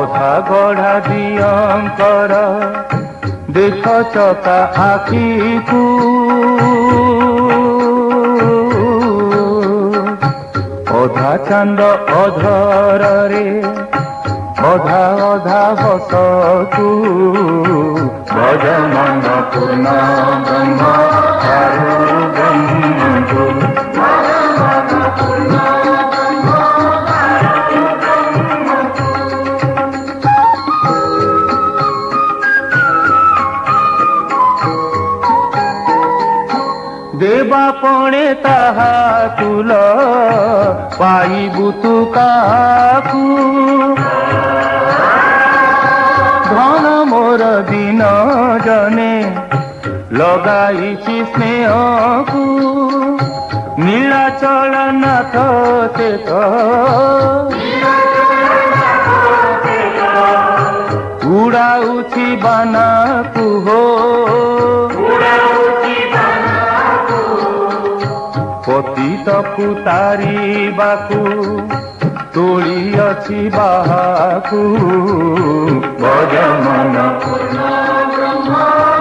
ଅଧା ଗଢ଼ା ଦିଅଙ୍କର ଦେଖ ଚକା ଆଖିକୁ ଅଧା ଚାନ୍ଦ ଅଧରରେ ଅଧା ଅଧା ହସକୁ ଭଜ ମନ ପୂର୍ଣ୍ଣ ବ୍ରହ୍ମ ସାରୁ ବ୍ରହ୍ମକୁ देवा पणे ताहा तुल पाइबु तु काकु धन मोर दिन जने लगाइछि स्नेहकु नीलाचल नाथ ते उड़ाउछि बानाकु हो पतितकु तारिबाकु तोली अछि बाहाकु भज मन पूर्ण ब्रह्म